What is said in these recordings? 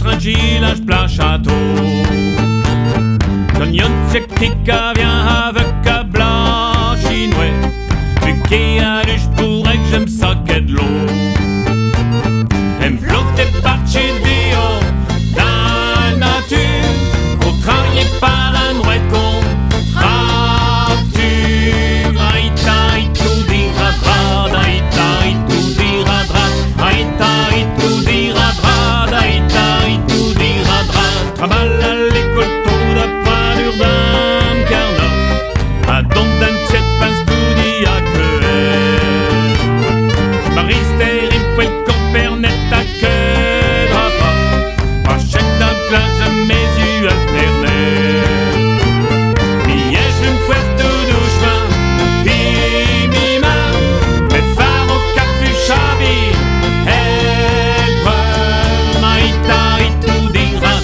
tranquillage plat château. Quand yon tchekika vient avec un blanc chinois, vu qu'il a lu, j'pourrais que j'aime ça qu'est de l'eau. Elle me flottait parti de haut dans la nature, contrarié par un vrai con. Travaille à l'école, trop de peinture d'un carnot. À donc d'un tchèque, pince tout dit à crever. Marie-Stère, il faut le compère net à que drapa. Pas chèque d'un clash, jamais eu à fermer. Hier, je me fouette tout doucement, puis mi-main. Mais phare au café chabi, elle voit maïta et tout dira.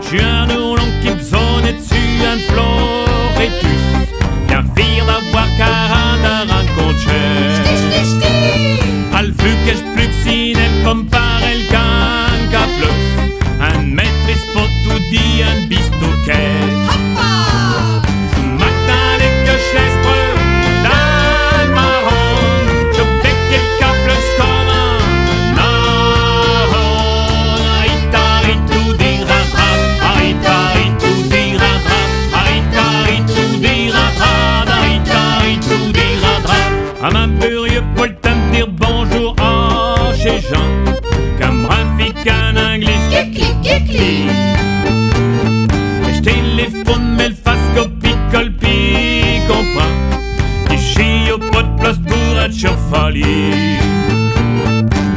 J'suis un ourlon qui besonnait dessus un florétus. Bien fier d'avoir caranda rencontré. Al vu que j'plus que si n'est pas m'paraît le canca plus. Un maîtrise pour tout dit un bistouquet. Ce matin les que j'laisse preux dans le marron. Je bec et cap le scomin. À ma purieux pas le temps de dire bonjour à chez Jean. Comme Rafik en anglais, kikli. Je téléphone mais le fasse copie, colpi, comprend. Qui chie au pas de place pour être chauffalier.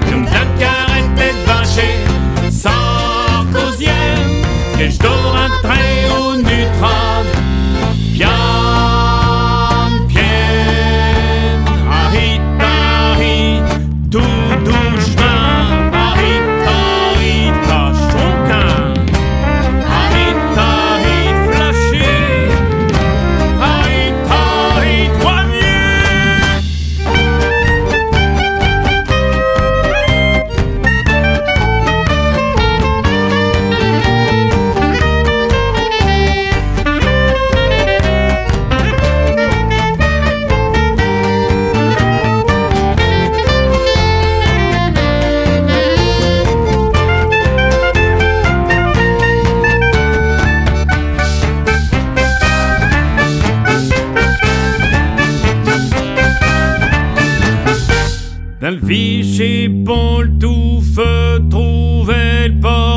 Comme ta carrette tête vachée, sans causième, que je dois rentrer au nutrade. Bien. Dans le Vichy, bon le tout feu, trouver le port.